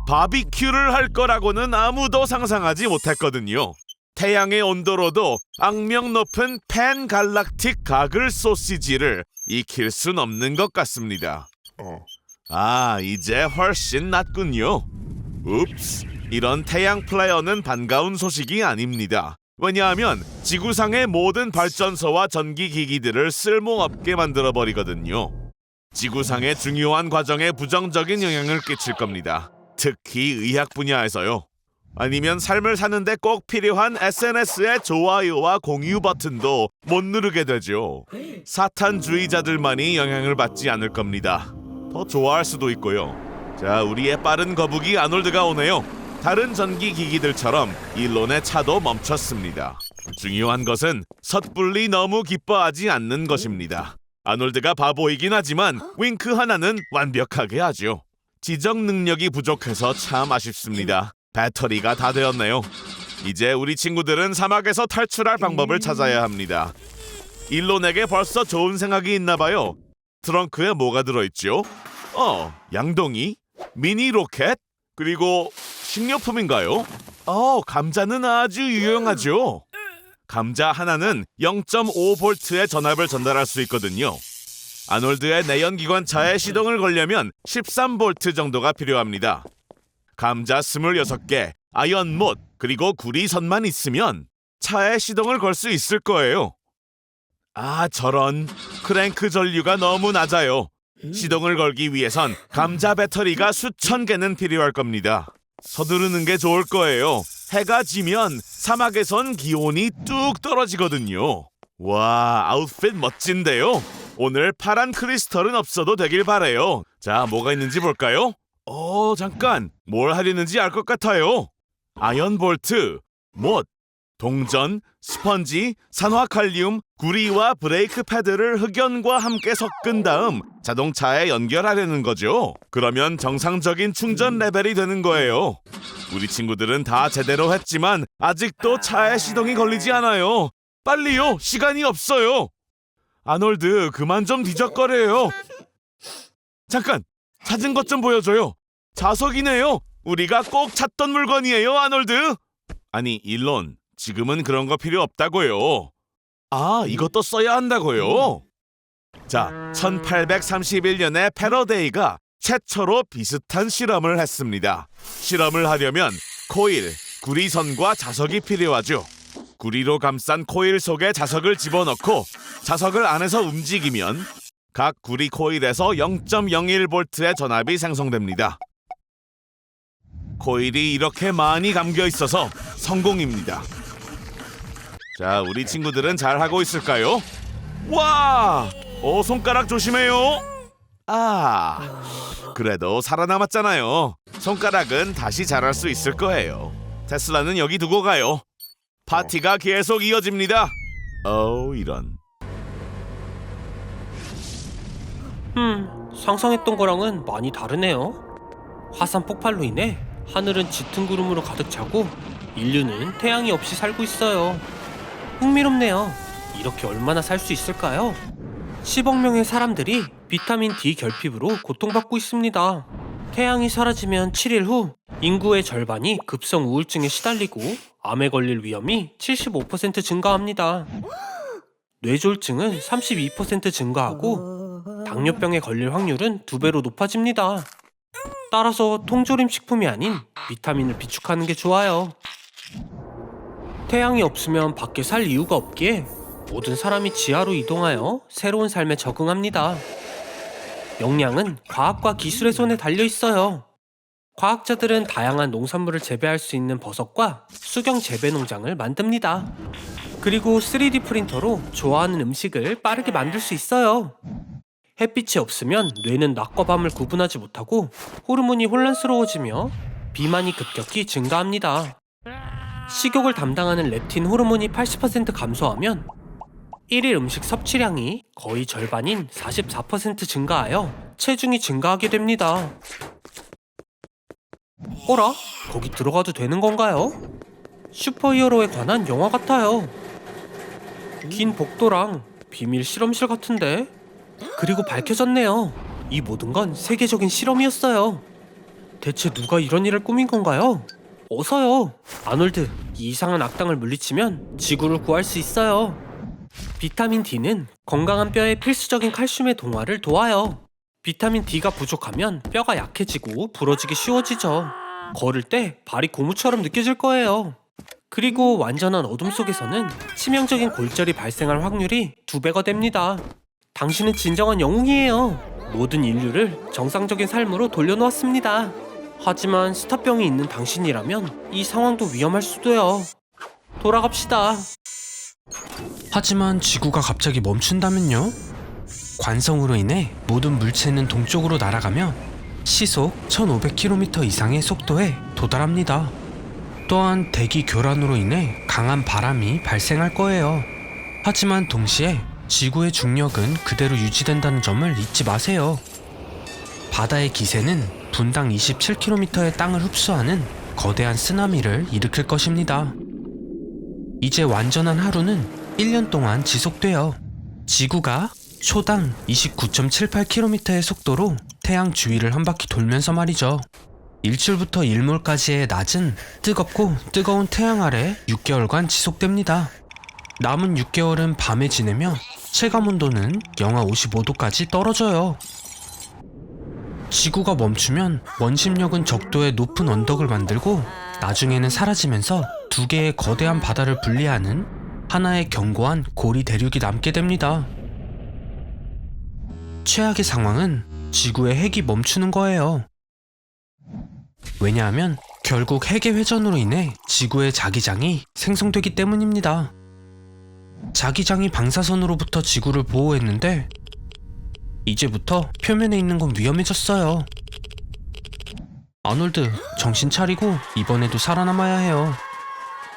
바비큐를 할 거라고는 아무도 상상하지 못했거든요. 태양의 온도로도 악명 높은 팬갈락틱 가글 소시지를 익힐 순 없는 것 같습니다. 이제 훨씬 낫군요. 읍스, 이런 태양 플레어는 반가운 소식이 아닙니다. 왜냐하면 지구상의 모든 발전소와 전기기기들을 쓸모없게 만들어버리거든요. 지구상의 중요한 과정에 부정적인 영향을 끼칠 겁니다. 특히 의학 분야에서요. 아니면 삶을 사는데 꼭 필요한 SNS의 좋아요와 공유 버튼도 못 누르게 되죠. 사탄주의자들만이 영향을 받지 않을 겁니다. 더 좋아할 수도 있고요. 자, 우리의 빠른 거북이 아놀드가 오네요. 다른 전기기기들처럼 일론의 차도 멈췄습니다. 중요한 것은 섣불리 너무 기뻐하지 않는 것입니다. 아놀드가 바보이긴 하지만 윙크 하나는 완벽하게 하죠. 지적 능력이 부족해서 참 아쉽습니다. 배터리가 다 되었네요. 이제 우리 친구들은 사막에서 탈출할 방법을 찾아야 합니다. 일론에게 벌써 좋은 생각이 있나 봐요. 트렁크에 뭐가 들어있죠? 양동이, 미니 로켓, 그리고 식료품인가요? 감자는 아주 유용하죠. 감자 하나는 0.5V의 전압을 전달할 수 있거든요. 아놀드의 내연기관차에 시동을 걸려면 13V 정도가 필요합니다. 감자 26개, 아연못, 그리고 구리선만 있으면 차에 시동을 걸 수 있을 거예요. 저런, 크랭크 전류가 너무 낮아요. 시동을 걸기 위해선 감자 배터리가 수천 개는 필요할 겁니다. 서두르는 게 좋을 거예요. 해가 지면 사막에선 기온이 뚝 떨어지거든요. 와, 아웃핏 멋진데요? 오늘 파란 크리스털은 없어도 되길 바래요. 자, 뭐가 있는지 볼까요? 잠깐, 뭘 하려는지 알 것 같아요. 아연 볼트, 못, 동전, 스펀지, 산화칼륨, 구리와 브레이크 패드를 흑연과 함께 섞은 다음 자동차에 연결하려는 거죠. 그러면 정상적인 충전 레벨이 되는 거예요. 우리 친구들은 다 제대로 했지만 아직도 차에 시동이 걸리지 않아요. 빨리요, 시간이 없어요. 아놀드, 그만 좀 뒤적거려요. 잠깐, 찾은 것 좀 보여줘요. 자석이네요. 우리가 꼭 찾던 물건이에요, 아놀드. 아니, 일론, 지금은 그런 거 필요 없다고요. 이것도 써야 한다고요. 자, 1831년에 패러데이가 최초로 비슷한 실험을 했습니다. 실험을 하려면 코일, 구리선과 자석이 필요하죠. 구리로 감싼 코일 속에 자석을 집어넣고 자석을 안에서 움직이면 각 구리 코일에서 0.01V의 전압이 생성됩니다. 코일이 이렇게 많이 감겨 있어서 성공입니다. 자, 우리 친구들은 잘하고 있을까요? 와! 손가락 조심해요. 그래도 살아남았잖아요. 손가락은 다시 자랄 수 있을 거예요. 테슬라는 여기 두고 가요. 파티가 계속 이어집니다. 이런. 상상했던 거랑은 많이 다르네요. 화산 폭발로 인해 하늘은 짙은 구름으로 가득 차고 인류는 태양이 없이 살고 있어요. 흥미롭네요. 이렇게 얼마나 살 수 있을까요? 10억 명의 사람들이 비타민 D 결핍으로 고통받고 있습니다. 태양이 사라지면 7일 후 인구의 절반이 급성 우울증에 시달리고 암에 걸릴 위험이 75% 증가합니다. 뇌졸중은 32% 증가하고 당뇨병에 걸릴 확률은 2배로 높아집니다. 따라서 통조림 식품이 아닌 비타민을 비축하는 게 좋아요. 태양이 없으면 밖에 살 이유가 없기에 모든 사람이 지하로 이동하여 새로운 삶에 적응합니다. 역량은 과학과 기술의 손에 달려 있어요. 과학자들은 다양한 농산물을 재배할 수 있는 버섯과 수경 재배 농장을 만듭니다. 그리고 3D 프린터로 좋아하는 음식을 빠르게 만들 수 있어요. 햇빛이 없으면 뇌는 낮과 밤을 구분하지 못하고 호르몬이 혼란스러워지며 비만이 급격히 증가합니다. 식욕을 담당하는 렙틴 호르몬이 80% 감소하면 1일 음식 섭취량이 거의 절반인 44% 증가하여 체중이 증가하게 됩니다. 어라? 거기 들어가도 되는 건가요? 슈퍼히어로에 관한 영화 같아요. 긴 복도랑 비밀 실험실 같은데? 그리고 밝혀졌네요. 이 모든 건 세계적인 실험이었어요. 대체 누가 이런 일을 꾸민 건가요? 어서요! 아놀드, 이 이상한 악당을 물리치면 지구를 구할 수 있어요. 비타민 D는 건강한 뼈에 필수적인 칼슘의 동화를 도와요. 비타민 D가 부족하면 뼈가 약해지고 부러지기 쉬워지죠. 걸을 때 발이 고무처럼 느껴질 거예요. 그리고 완전한 어둠 속에서는 치명적인 골절이 발생할 확률이 2배가 됩니다. 당신은 진정한 영웅이에요. 모든 인류를 정상적인 삶으로 돌려놓았습니다. 하지만 스타병이 있는 당신이라면 이 상황도 위험할 수도요. 돌아갑시다. 하지만 지구가 갑자기 멈춘다면요? 관성으로 인해 모든 물체는 동쪽으로 날아가며 시속 1500km 이상의 속도에 도달합니다. 또한 대기 교란으로 인해 강한 바람이 발생할 거예요. 하지만 동시에 지구의 중력은 그대로 유지된다는 점을 잊지 마세요. 바다의 기세는 분당 27km의 땅을 흡수하는 거대한 쓰나미를 일으킬 것입니다. 이제 완전한 하루는 1년 동안 지속돼요. 지구가 초당 29.78km의 속도로 태양 주위를 한 바퀴 돌면서 말이죠. 일출부터 일몰까지의 낮은 뜨겁고 뜨거운 태양 아래 6개월간 지속됩니다. 남은 6개월은 밤에 지내며 체감온도는 영하 55도까지 떨어져요. 지구가 멈추면 원심력은 적도의 높은 언덕을 만들고 나중에는 사라지면서 2개의 거대한 바다를 분리하는 하나의 견고한 고리 대륙이 남게 됩니다. 최악의 상황은 지구의 핵이 멈추는 거예요. 왜냐하면 결국 핵의 회전으로 인해 지구의 자기장이 생성되기 때문입니다. 자기장이 방사선으로부터 지구를 보호했는데 이제부터 표면에 있는 건 위험해졌어요. 아놀드, 정신 차리고 이번에도 살아남아야 해요.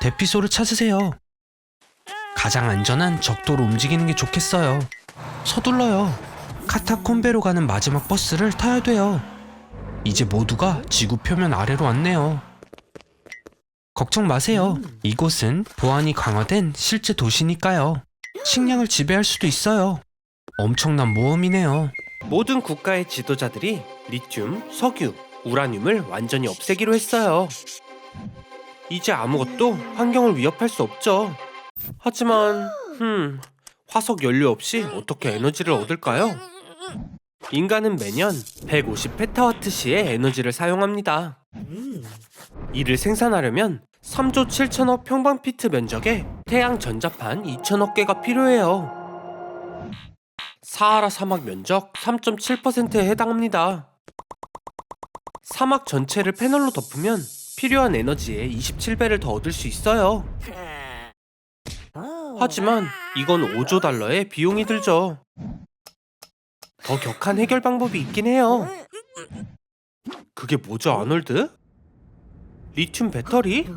대피소를 찾으세요. 가장 안전한 적도로 움직이는 게 좋겠어요. 서둘러요. 카타콤베로 가는 마지막 버스를 타야 돼요. 이제 모두가 지구 표면 아래로 왔네요. 걱정 마세요. 이곳은 보안이 강화된 실제 도시니까요. 식량을 지배할 수도 있어요. 엄청난 모험이네요. 모든 국가의 지도자들이 리튬, 석유, 우라늄을 완전히 없애기로 했어요. 이제 아무것도 환경을 위협할 수 없죠. 하지만 화석 연료 없이 어떻게 에너지를 얻을까요? 인간은 매년 150페타와트시의 에너지를 사용합니다. 이를 생산하려면 3조 7천억 평방피트 면적의 태양 전자판 2천억 개가 필요해요. 사하라 사막 면적 3.7%에 해당합니다. 사막 전체를 패널로 덮으면 필요한 에너지의 27배를 더 얻을 수 있어요. 하지만 이건 5조 달러의 비용이 들죠. 더 격한 해결 방법이 있긴 해요. 그게 뭐죠, 아놀드? 리튬 배터리?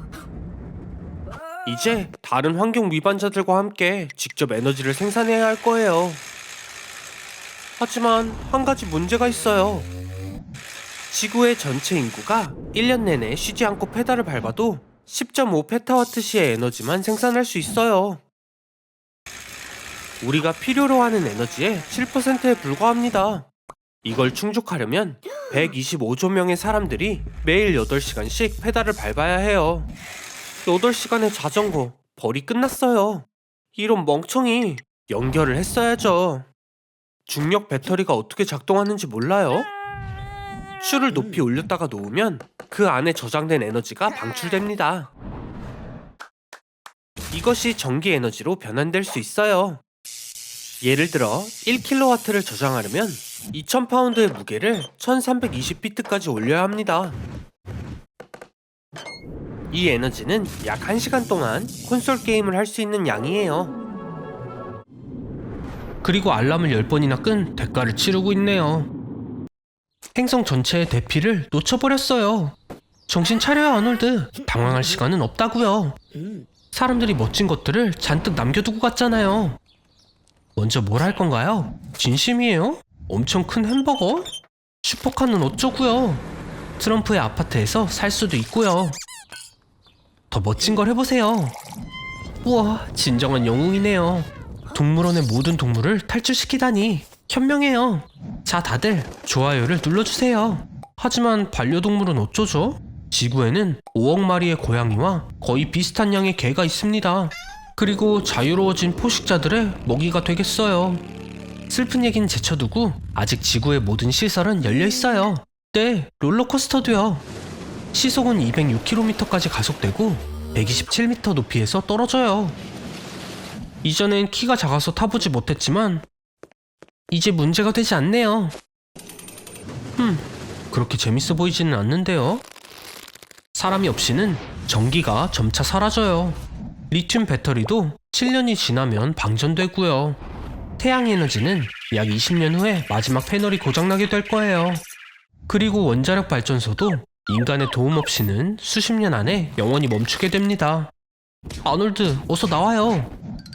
이제 다른 환경 위반자들과 함께 직접 에너지를 생산해야 할 거예요. 하지만 한 가지 문제가 있어요. 지구의 전체 인구가 1년 내내 쉬지 않고 페달을 밟아도 10.5페타와트시의 에너지만 생산할 수 있어요. 우리가 필요로 하는 에너지의 7%에 불과합니다. 이걸 충족하려면 125조 명의 사람들이 매일 8시간씩 페달을 밟아야 해요. 8시간의 자전거, 벌이 끝났어요. 이런 멍청이, 연결을 했어야죠. 중력 배터리가 어떻게 작동하는지 몰라요? 슈를 높이 올렸다가 놓으면 그 안에 저장된 에너지가 방출됩니다. 이것이 전기 에너지로 변환될 수 있어요. 예를 들어 1kW를 저장하려면 2000파운드의 무게를 1320비트까지 올려야 합니다. 이 에너지는 약 1시간 동안 콘솔 게임을 할 수 있는 양이에요. 그리고 알람을 10번이나 끈 대가를 치르고 있네요. 행성 전체의 대피를 놓쳐버렸어요. 정신 차려요, 아놀드. 당황할 시간은 없다고요. 사람들이 멋진 것들을 잔뜩 남겨두고 갔잖아요. 먼저 뭘 할 건가요? 진심이에요? 엄청 큰 햄버거? 슈퍼카는 어쩌고요? 트럼프의 아파트에서 살 수도 있고요. 더 멋진 걸 해보세요. 우와, 진정한 영웅이네요. 동물원의 모든 동물을 탈출시키다니 현명해요. 자, 다들 좋아요를 눌러주세요. 하지만 반려동물은 어쩌죠? 지구에는 5억 마리의 고양이와 거의 비슷한 양의 개가 있습니다. 그리고 자유로워진 포식자들의 먹이가 되겠어요. 슬픈 얘기는 제쳐두고 아직 지구의 모든 시설은 열려있어요. 네, 롤러코스터도요. 시속은 206km까지 가속되고 127m 높이에서 떨어져요. 이전엔 키가 작아서 타보지 못했지만 이제 문제가 되지 않네요. 그렇게 재밌어 보이지는 않는데요. 사람이 없이는 전기가 점차 사라져요. 리튬 배터리도 7년이 지나면 방전되고요. 태양 에너지는 약 20년 후에 마지막 패널이 고장나게 될 거예요. 그리고 원자력 발전소도 인간의 도움 없이는 수십 년 안에 영원히 멈추게 됩니다. 아놀드, 어서 나와요.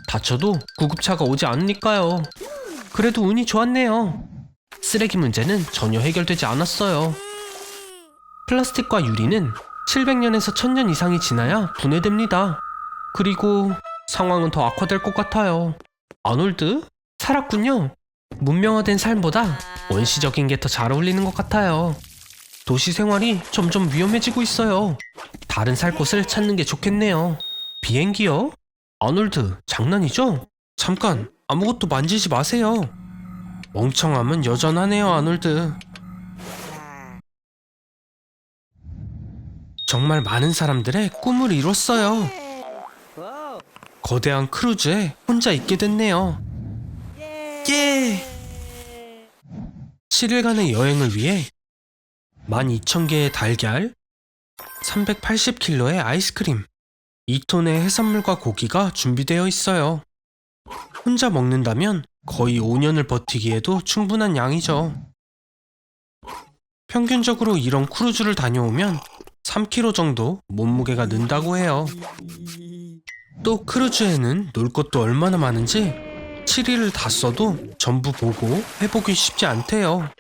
다쳐도 구급차가 오지 않으니까요. 그래도 운이 좋았네요. 쓰레기 문제는 전혀 해결되지 않았어요. 플라스틱과 유리는 700년에서 1000년 이상이 지나야 분해됩니다. 그리고 상황은 더 악화될 것 같아요. 아놀드? 살았군요. 문명화된 삶보다 원시적인 게 더 잘 어울리는 것 같아요. 도시 생활이 점점 위험해지고 있어요. 다른 살 곳을 찾는 게 좋겠네요. 비행기요? 아놀드, 장난이죠? 잠깐, 아무것도 만지지 마세요. 멍청함은 여전하네요, 아놀드. 정말 많은 사람들의 꿈을 이뤘어요. 거대한 크루즈에 혼자 있게 됐네요. 예! 7일간의 여행을 위해 12,000개의 달걀, 380kg의 아이스크림, 2톤의 해산물과 고기가 준비되어 있어요. 혼자 먹는다면 거의 5년을 버티기에도 충분한 양이죠. 평균적으로 이런 크루즈를 다녀오면 3kg 정도 몸무게가 는다고 해요. 또 크루즈에는 놀 것도 얼마나 많은지 7일을 다 써도 전부 보고 해보기 쉽지 않대요.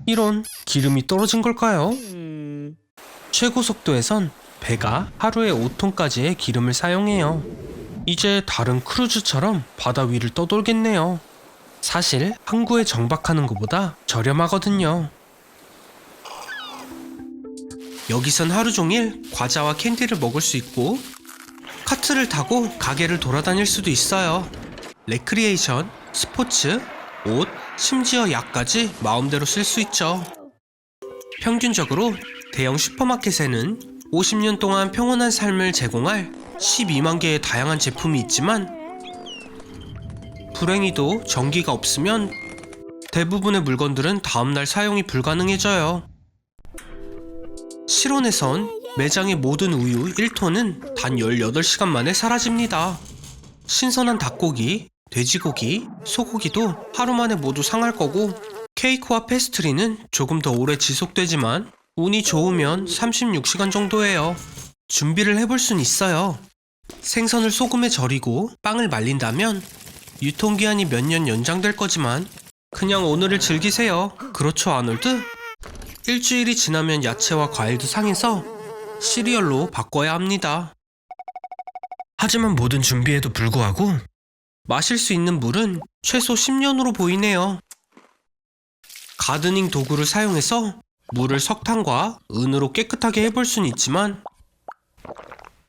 이런, 기름이 떨어진 걸까요? 최고 속도에선 배가 하루에 5톤까지의 기름을 사용해요. 이제 다른 크루즈처럼 바다 위를 떠돌겠네요. 사실 항구에 정박하는 것보다 저렴하거든요. 여기선 하루 종일 과자와 캔디를 먹을 수 있고 카트를 타고 가게를 돌아다닐 수도 있어요. 레크리에이션, 스포츠, 옷, 심지어 약까지 마음대로 쓸 수 있죠. 평균적으로 대형 슈퍼마켓에는 50년 동안 평온한 삶을 제공할 12만 개의 다양한 제품이 있지만 불행히도 전기가 없으면 대부분의 물건들은 다음날 사용이 불가능해져요. 실온에선 매장의 모든 우유 1톤은 단 18시간 만에 사라집니다. 신선한 닭고기, 돼지고기, 소고기도 하루 만에 모두 상할 거고 케이크와 페스트리는 조금 더 오래 지속되지만 운이 좋으면 36시간 정도예요. 준비를 해볼 순 있어요. 생선을 소금에 절이고 빵을 말린다면 유통기한이 몇 년 연장될 거지만 그냥 오늘을 즐기세요. 그렇죠, 아놀드? 일주일이 지나면 야채와 과일도 상해서 시리얼로 바꿔야 합니다. 하지만 모든 준비에도 불구하고 마실 수 있는 물은 최소 10년으로 보이네요. 가드닝 도구를 사용해서 물을 석탄과 은으로 깨끗하게 해볼 수는 있지만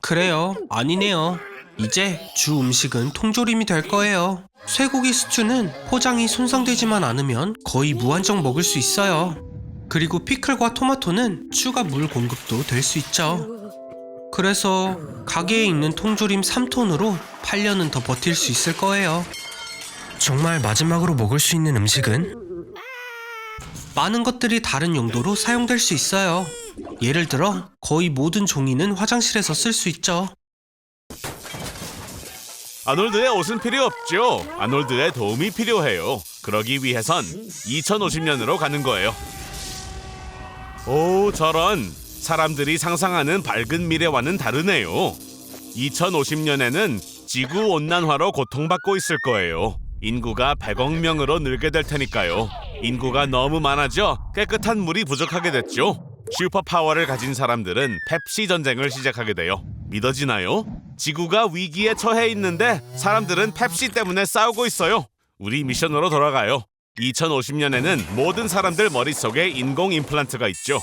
그래요, 아니네요. 이제 주 음식은 통조림이 될 거예요. 쇠고기 스튜는 포장이 손상되지만 않으면 거의 무한정 먹을 수 있어요. 그리고 피클과 토마토는 추가 물 공급도 될 수 있죠. 그래서 가게에 있는 통조림 3톤으로 8년은 더 버틸 수 있을 거예요. 정말 마지막으로 먹을 수 있는 음식은? 많은 것들이 다른 용도로 사용될 수 있어요. 예를 들어 거의 모든 종이는 화장실에서 쓸 수 있죠. 아놀드의 옷은 필요 없죠. 아놀드의 도움이 필요해요. 그러기 위해선 2050년으로 가는 거예요. 오, 저런. 사람들이 상상하는 밝은 미래와는 다르네요. 2050년에는 지구 온난화로 고통받고 있을 거예요. 인구가 100억 명으로 늘게 될 테니까요. 인구가 너무 많아져 깨끗한 물이 부족하게 됐죠. 슈퍼파워를 가진 사람들은 펩시 전쟁을 시작하게 돼요. 믿어지나요? 지구가 위기에 처해 있는데 사람들은 펩시 때문에 싸우고 있어요. 우리 미션으로 돌아가요. 2050년에는 모든 사람들 머릿속에 인공 임플란트가 있죠.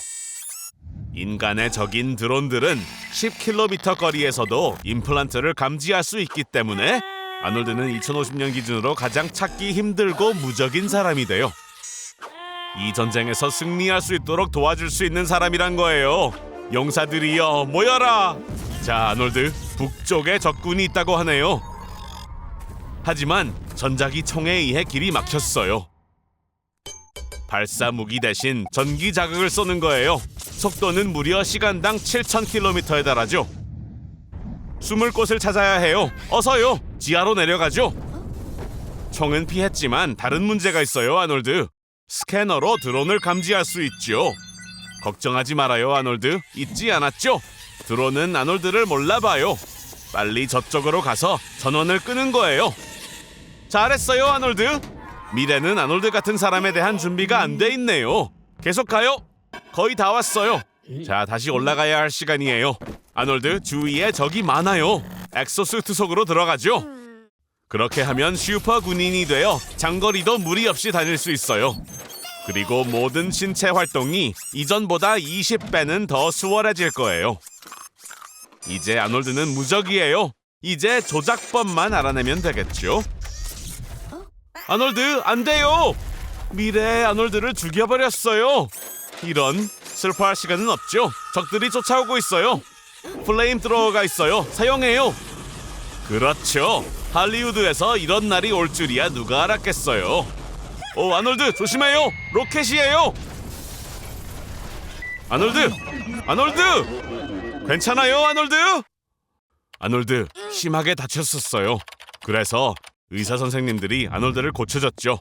인간의 적인 드론들은 10km 거리에서도 임플란트를 감지할 수 있기 때문에 아놀드는 2050년 기준으로 가장 찾기 힘들고 무적인 사람이 돼요. 이 전쟁에서 승리할 수 있도록 도와줄 수 있는 사람이란 거예요. 용사들이여 모여라. 자, 아놀드, 북쪽에 적군이 있다고 하네요. 하지만 전자기 총에 의해 길이 막혔어요. 발사 무기 대신 전기 자극을 쏘는 거예요. 속도는 무려 시간당 7,000km에 달하죠. 숨을 곳을 찾아야 해요. 어서요. 지하로 내려가죠. 총은 피했지만 다른 문제가 있어요, 아놀드. 스캐너로 드론을 감지할 수 있죠. 걱정하지 말아요, 아놀드. 잊지 않았죠? 드론은 아놀드를 몰라봐요. 빨리 저쪽으로 가서 전원을 끄는 거예요. 잘했어요, 아놀드. 미래는 아놀드 같은 사람에 대한 준비가 안 돼 있네요. 계속 가요. 거의 다 왔어요. 자, 다시 올라가야 할 시간이에요. 아놀드, 주위에 적이 많아요. 엑소수트 속으로 들어가죠. 그렇게 하면 슈퍼 군인이 되어 장거리도 무리 없이 다닐 수 있어요. 그리고 모든 신체 활동이 이전보다 20배는 더 수월해질 거예요. 이제 아놀드는 무적이에요. 이제 조작법만 알아내면 되겠죠. 아놀드, 안 돼요! 미래의 아놀드를 죽여버렸어요. 이런, 슬퍼할 시간은 없죠. 적들이 쫓아오고 있어요. 플레임 트로어가 있어요. 사용해요. 그렇죠. 할리우드에서 이런 날이 올 줄이야 누가 알았겠어요. 오, 아놀드 조심해요. 로켓이에요. 아놀드 괜찮아요, 아놀드? 아놀드 심하게 다쳤었어요. 그래서 의사 선생님들이 아놀드를 고쳐줬죠.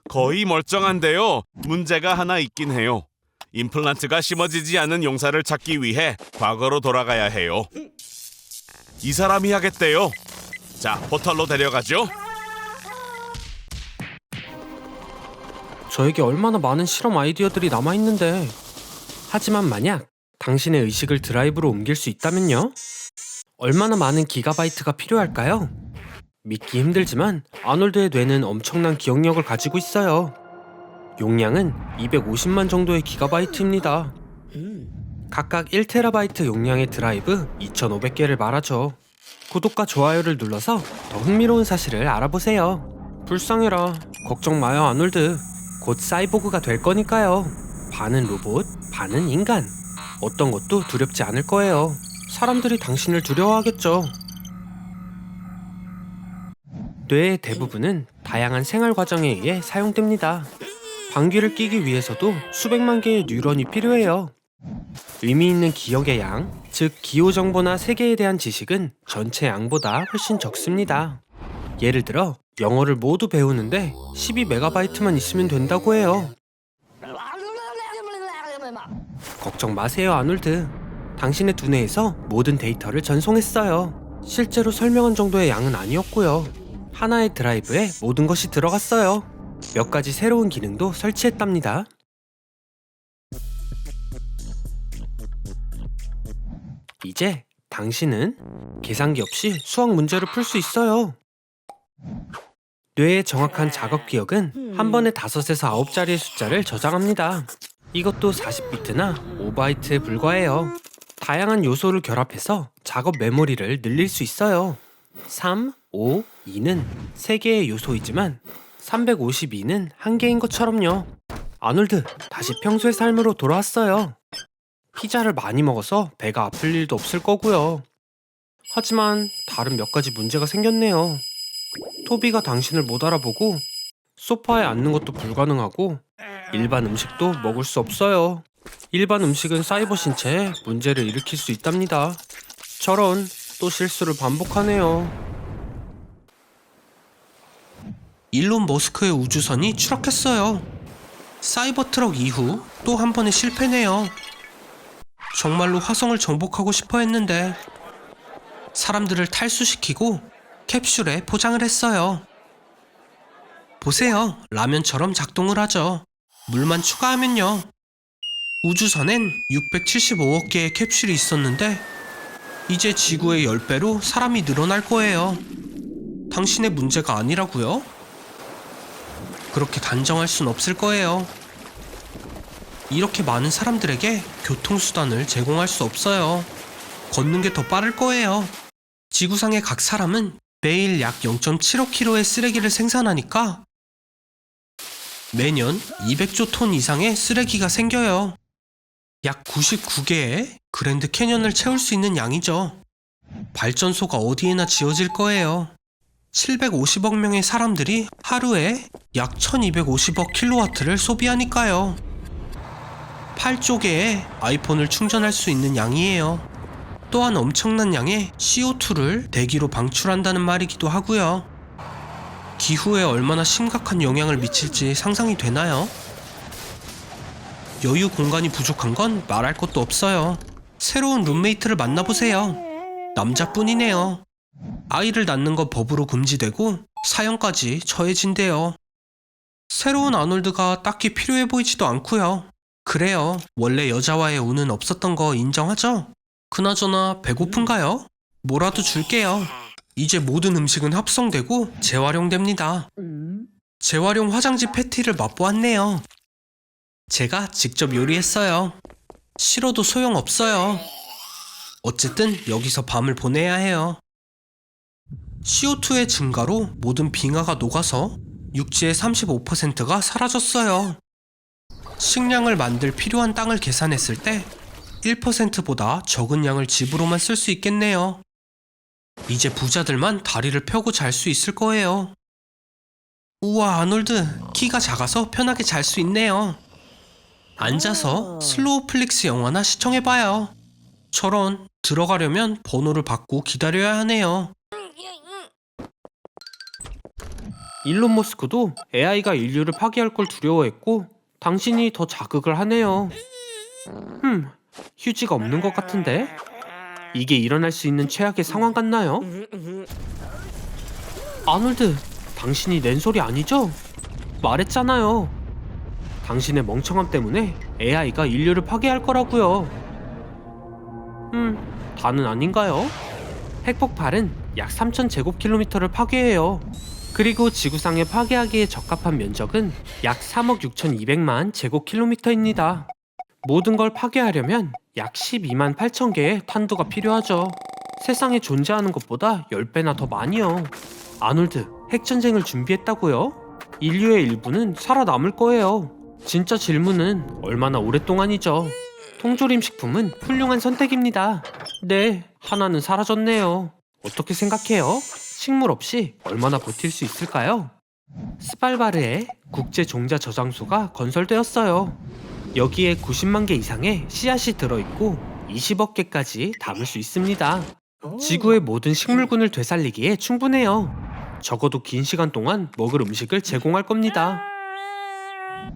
거의 멀쩡한데요. 문제가 하나 있긴 해요. 임플란트가 심어지지 않은 용사를 찾기 위해 과거로 돌아가야 해요. 이 사람이 하겠대요. 자, 포털로 데려가죠. 저에게 얼마나 많은 실험 아이디어들이 남아있는데. 하지만 만약 당신의 의식을 드라이브로 옮길 수 있다면요? 얼마나 많은 기가바이트가 필요할까요? 믿기 힘들지만 아놀드의 뇌는 엄청난 기억력을 가지고 있어요. 용량은 250만 정도의 기가바이트입니다. 각각 1TB 용량의 드라이브 2,500개를 말하죠. 구독과 좋아요를 눌러서 더 흥미로운 사실을 알아보세요. 불쌍해라. 걱정 마요, 아놀드. 곧 사이보그가 될 거니까요. 반은 로봇, 반은 인간. 어떤 것도 두렵지 않을 거예요. 사람들이 당신을 두려워하겠죠. 뇌의 대부분은 다양한 생활 과정에 의해 사용됩니다. 방귀를 뀌기 위해서도 수백만 개의 뉴런이 필요해요. 의미 있는 기억의 양, 즉 기호 정보나 세계에 대한 지식은 전체 양보다 훨씬 적습니다. 예를 들어 영어를 모두 배우는데 12MB만 있으면 된다고 해요. 걱정 마세요, 아놀드. 당신의 두뇌에서 모든 데이터를 전송했어요. 실제로 설명한 정도의 양은 아니었고요. 하나의 드라이브에 모든 것이 들어갔어요. 몇 가지 새로운 기능도 설치했답니다. 이제 당신은 계산기 없이 수학 문제를 풀 수 있어요. 뇌의 정확한 작업 기억은 한 번에 5에서 9자리의 숫자를 저장합니다. 이것도 40비트나 5바이트에 불과해요. 다양한 요소를 결합해서 작업 메모리를 늘릴 수 있어요. 3, 5, 2는 3개의 요소이지만 352는 1개인 것처럼요. 아놀드, 다시 평소의 삶으로 돌아왔어요. 피자를 많이 먹어서 배가 아플 일도 없을 거고요. 하지만 다른 몇 가지 문제가 생겼네요. 토비가 당신을 못 알아보고 소파에 앉는 것도 불가능하고 일반 음식도 먹을 수 없어요. 일반 음식은 사이버 신체에 문제를 일으킬 수 있답니다. 저런, 또 실수를 반복하네요. 일론 머스크의 우주선이 추락했어요. 사이버 트럭 이후 또 한 번의 실패네요. 정말로 화성을 정복하고 싶어 했는데 사람들을 탈수시키고 캡슐에 포장을 했어요. 보세요. 라면처럼 작동을 하죠. 물만 추가하면요. 우주선엔 675억 개의 캡슐이 있었는데 이제 지구의 10배로 사람이 늘어날 거예요. 당신의 문제가 아니라고요? 그렇게 단정할 순 없을 거예요. 이렇게 많은 사람들에게 교통수단을 제공할 수 없어요. 걷는 게 더 빠를 거예요. 지구상의 각 사람은 매일 약 0.75kg의 쓰레기를 생산하니까 매년 200조 톤 이상의 쓰레기가 생겨요. 약 99개의 그랜드 캐년을 채울 수 있는 양이죠. 발전소가 어디에나 지어질 거예요. 750억 명의 사람들이 하루에 약 1250억 킬로와트를 소비하니까요. 8조 개의 아이폰을 충전할 수 있는 양이에요. 또한 엄청난 양의 CO2를 대기로 방출한다는 말이기도 하고요. 기후에 얼마나 심각한 영향을 미칠지 상상이 되나요? 여유 공간이 부족한 건 말할 것도 없어요. 새로운 룸메이트를 만나보세요. 남자뿐이네요. 아이를 낳는 건 법으로 금지되고 사형까지 처해진대요. 새로운 아놀드가 딱히 필요해 보이지도 않고요. 그래요. 원래 여자와의 운은 없었던 거 인정하죠? 그나저나 배고픈가요? 뭐라도 줄게요. 이제 모든 음식은 합성되고 재활용됩니다. 재활용 화장지 패티를 맛보았네요. 제가 직접 요리했어요. 싫어도 소용없어요. 어쨌든 여기서 밤을 보내야 해요. CO2의 증가로 모든 빙하가 녹아서 육지의 35%가 사라졌어요. 식량을 만들 필요한 땅을 계산했을 때 1%보다 적은 양을 집으로만 쓸 수 있겠네요. 이제 부자들만 다리를 펴고 잘 수 있을 거예요. 우와, 아놀드, 키가 작아서 편하게 잘 수 있네요. 앉아서 슬로우 플릭스 영화나 시청해봐요. 저런, 들어가려면 번호를 받고 기다려야 하네요. 일론 머스크도 AI가 인류를 파괴할 걸 두려워했고 당신이 더 자극을 하네요. 휴지가 없는 것 같은데? 이게 일어날 수 있는 최악의 상황 같나요? 아놀드, 당신이 낸 소리 아니죠? 말했잖아요. 당신의 멍청함 때문에 AI가 인류를 파괴할 거라고요. 다는 아닌가요? 핵폭발은 약 3000제곱킬로미터를 파괴해요. 그리고 지구상에 파괴하기에 적합한 면적은 약 3억 6200만 제곱킬로미터입니다. 모든 걸 파괴하려면 약 12만 8천 개의 탄두가 필요하죠. 세상에 존재하는 것보다 10배나 더 많이요. 아놀드, 핵전쟁을 준비했다고요? 인류의 일부는 살아남을 거예요. 진짜 질문은 얼마나 오랫동안이죠. 통조림 식품은 훌륭한 선택입니다. 네, 하나는 사라졌네요. 어떻게 생각해요? 식물 없이 얼마나 버틸 수 있을까요? 스발바르에 국제 종자 저장소가 건설되었어요. 여기에 90만 개 이상의 씨앗이 들어있고 20억 개까지 담을 수 있습니다. 지구의 모든 식물군을 되살리기에 충분해요. 적어도 긴 시간 동안 먹을 음식을 제공할 겁니다.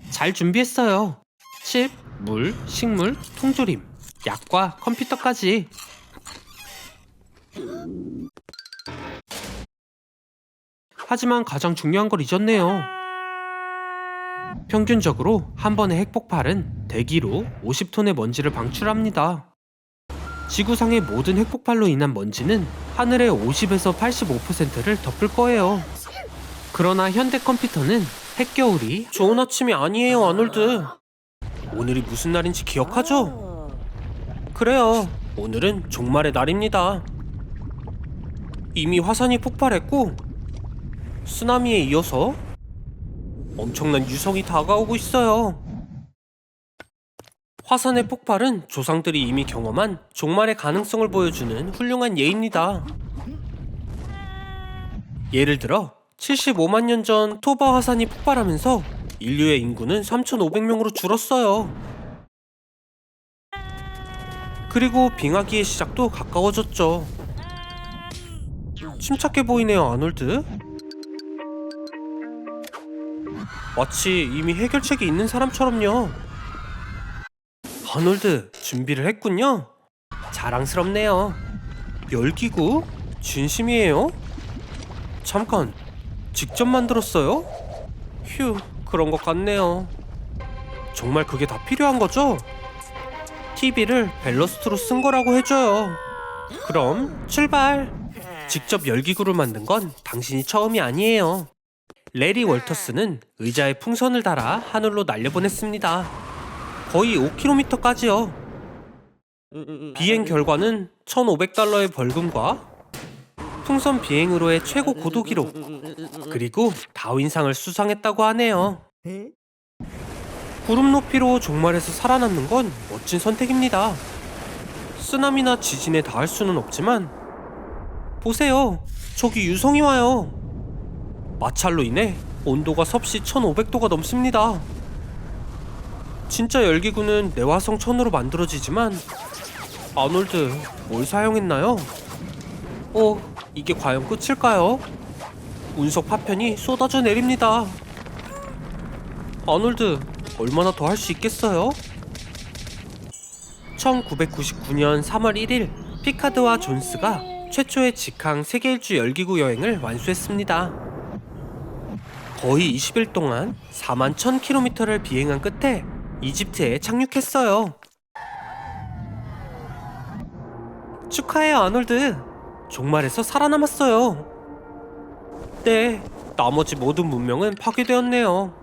잘 준비했어요. 칩, 물, 식물, 통조림, 약과 컴퓨터까지. 하지만 가장 중요한 걸 잊었네요. 평균적으로 한 번의 핵폭발은 대기로 50톤의 먼지를 방출합니다. 지구상의 모든 핵폭발로 인한 먼지는 하늘의 50에서 85%를 덮을 거예요. 그러나 현대 컴퓨터는 핵겨울이 좋은 아침이 아니에요, 아놀드. 오늘이 무슨 날인지 기억하죠? 그래요, 오늘은 종말의 날입니다. 이미 화산이 폭발했고 쓰나미에 이어서 엄청난 유성이 다가오고 있어요. 화산의 폭발은 조상들이 이미 경험한 종말의 가능성을 보여주는 훌륭한 예입니다. 예를 들어 75만 년 전 토바 화산이 폭발하면서 인류의 인구는 3,500명으로 줄었어요. 그리고 빙하기의 시작도 가까워졌죠. 침착해 보이네요, 아놀드. 마치 이미 해결책이 있는 사람처럼요. 아놀드, 준비를 했군요. 자랑스럽네요. 열기구? 진심이에요? 잠깐, 직접 만들었어요? 휴, 그런 것 같네요. 정말 그게 다 필요한 거죠? TV를 벨러스트로 쓴 거라고 해줘요. 그럼 출발! 직접 열기구를 만든 건 당신이 처음이 아니에요. 레리 월터스는 의자에 풍선을 달아 하늘로 날려보냈습니다. 거의 5km까지요. 비행 결과는 1,500달러의 벌금과 풍선 비행으로의 최고 고도 기록, 그리고 다윈상을 수상했다고 하네요. 구름 높이로 종말에서 살아남는 건 멋진 선택입니다. 쓰나미나 지진에 닿을 수는 없지만 보세요, 저기 유성이 와요. 마찰로 인해 온도가 섭씨 1500도가 넘습니다. 진짜 열기구는 내화성 천으로 만들어지지만 아놀드, 뭘 사용했나요? 이게 과연 끝일까요? 운석 파편이 쏟아져 내립니다. 아놀드, 얼마나 더 할 수 있겠어요? 1999년 3월 1일 피카드와 존스가 최초의 직항 세계 일주 열기구 여행을 완수했습니다. 거의 20일 동안 4만 1000km를 비행한 끝에 이집트에 착륙했어요. 축하해요, 아놀드. 종말에서 살아남았어요. 네, 나머지 모든 문명은 파괴되었네요.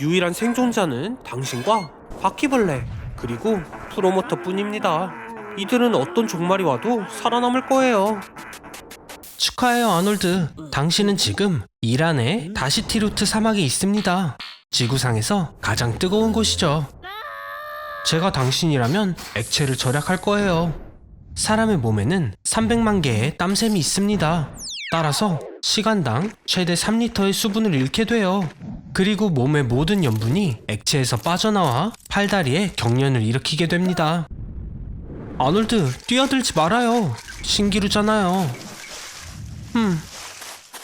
유일한 생존자는 당신과 바퀴벌레, 그리고 프로모터뿐입니다. 이들은 어떤 종말이 와도 살아남을 거예요. 축하해요, 아놀드. 당신은 지금 이란의 다시티루트 사막에 있습니다. 지구상에서 가장 뜨거운 곳이죠. 제가 당신이라면 액체를 절약할 거예요. 사람의 몸에는 300만 개의 땀샘이 있습니다. 따라서 시간당 최대 3리터의 수분을 잃게 돼요. 그리고 몸의 모든 염분이 액체에서 빠져나와 팔다리에 경련을 일으키게 됩니다. 아놀드, 뛰어들지 말아요. 신기루잖아요.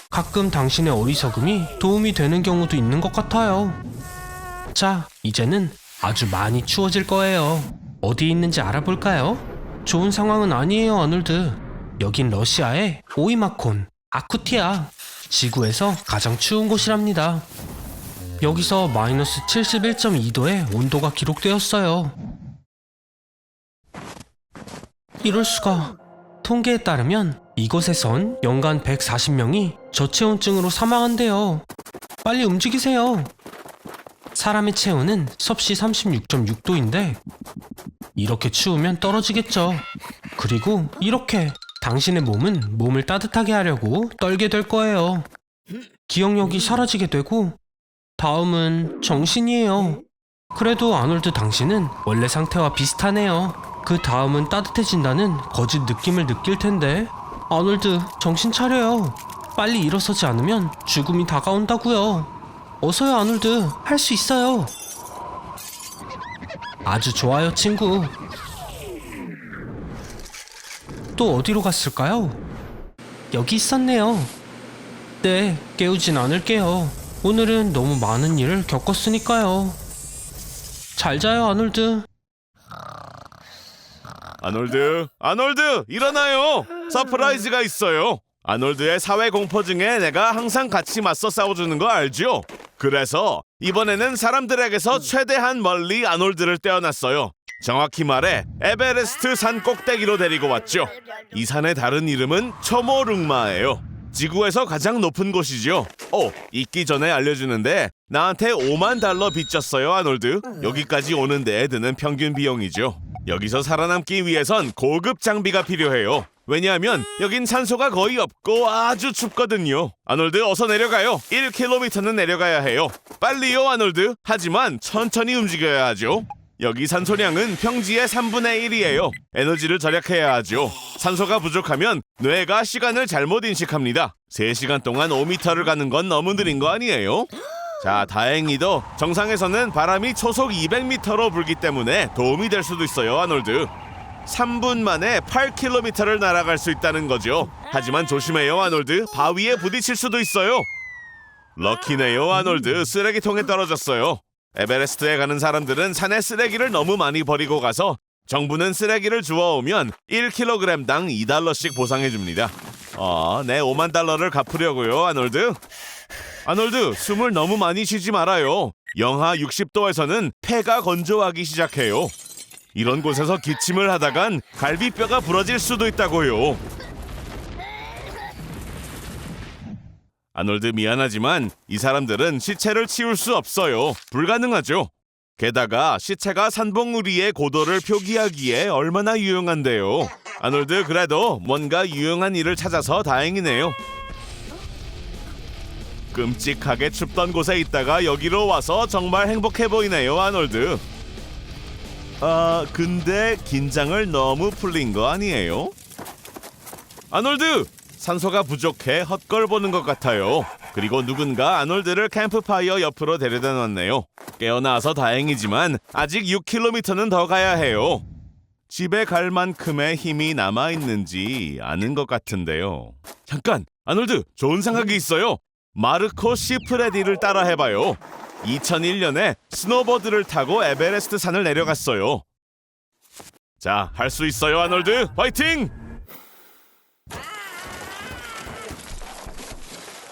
가끔 당신의 어리석음이 도움이 되는 경우도 있는 것 같아요. 자, 이제는 아주 많이 추워질 거예요. 어디 있는지 알아볼까요? 좋은 상황은 아니에요, 아놀드. 여긴 러시아의 오이마콘, 아쿠티아. 지구에서 가장 추운 곳이랍니다. 여기서 마이너스 71.2도의 온도가 기록되었어요. 이럴 수가. 통계에 따르면 이곳에선 연간 140명이 저체온증으로 사망한대요. 빨리 움직이세요. 사람의 체온은 섭씨 36.6도인데 이렇게 추우면 떨어지겠죠. 그리고 이렇게 당신의 몸은 몸을 따뜻하게 하려고 떨게 될 거예요. 기억력이 사라지게 되고 다음은 정신이에요. 그래도 아놀드, 당신은 원래 상태와 비슷하네요. 그 다음은 따뜻해진다는 거짓 느낌을 느낄 텐데. 아놀드, 정신 차려요. 빨리 일어서지 않으면 죽음이 다가온다고요. 어서요, 아놀드. 할 수 있어요. 아주 좋아요, 친구. 또 어디로 갔을까요? 여기 있었네요. 네, 깨우진 않을게요. 오늘은 너무 많은 일을 겪었으니까요. 잘 자요, 아놀드. 아놀드, 일어나요. 서프라이즈가 있어요. 아놀드의 사회공포증에 내가 항상 같이 맞서 싸워주는 거 알죠? 그래서 이번에는 사람들에게서 최대한 멀리 아놀드를 떼어놨어요. 정확히 말해 에베레스트 산 꼭대기로 데리고 왔죠. 이 산의 다른 이름은 초모룽마예요. 지구에서 가장 높은 곳이죠. 있기 전에 알려주는데 나한테 5만 달러 빚졌어요, 아놀드. 여기까지 오는 데에 드는 평균 비용이죠. 여기서 살아남기 위해선 고급 장비가 필요해요. 왜냐하면 여긴 산소가 거의 없고 아주 춥거든요. 아놀드, 어서 내려가요. 1km는 내려가야 해요. 빨리요, 아놀드. 하지만 천천히 움직여야 하죠. 여기 산소량은 평지의 3분의 1이에요. 에너지를 절약해야 하죠. 산소가 부족하면 뇌가 시간을 잘못 인식합니다. 3시간 동안 5m를 가는 건 너무 느린 거 아니에요? 자, 다행히도 정상에서는 바람이 초속 200m로 불기 때문에 도움이 될 수도 있어요, 아놀드. 3분 만에 8km를 날아갈 수 있다는 거죠. 하지만 조심해요, 아놀드. 바위에 부딪힐 수도 있어요. 럭키네요, 아놀드. 쓰레기통에 떨어졌어요. 에베레스트에 가는 사람들은 산에 쓰레기를 너무 많이 버리고 가서 정부는 쓰레기를 주워오면 1kg당 2달러씩 보상해줍니다. 내 5만 달러를 갚으려고요, 아놀드. 아놀드, 숨을 너무 많이 쉬지 말아요. 영하 60도에서는 폐가 건조하기 시작해요. 이런 곳에서 기침을 하다간 갈비뼈가 부러질 수도 있다고요. 아놀드 미안하지만 이 사람들은 시체를 치울 수 없어요. 불가능하죠. 게다가 시체가 산봉우리의 고도를 표기하기에 얼마나 유용한데요. 아놀드 그래도 뭔가 유용한 일을 찾아서 다행이네요. 끔찍하게 춥던 곳에 있다가 여기로 와서 정말 행복해 보이네요, 아놀드. 근데 긴장을 너무 풀린 거 아니에요? 아놀드! 산소가 부족해 헛걸 보는 것 같아요. 그리고 누군가 아놀드를 캠프파이어 옆으로 데려다 놨네요. 깨어나서 다행이지만 아직 6km는 더 가야 해요. 집에 갈 만큼의 힘이 남아있는지 아는 것 같은데요. 잠깐! 아놀드! 좋은 생각이 있어요. 마르코 시프레디를 따라 해봐요. 2001년에 스노보드를 타고 에베레스트 산을 내려갔어요. 자, 할 수 있어요, 아놀드. 화이팅!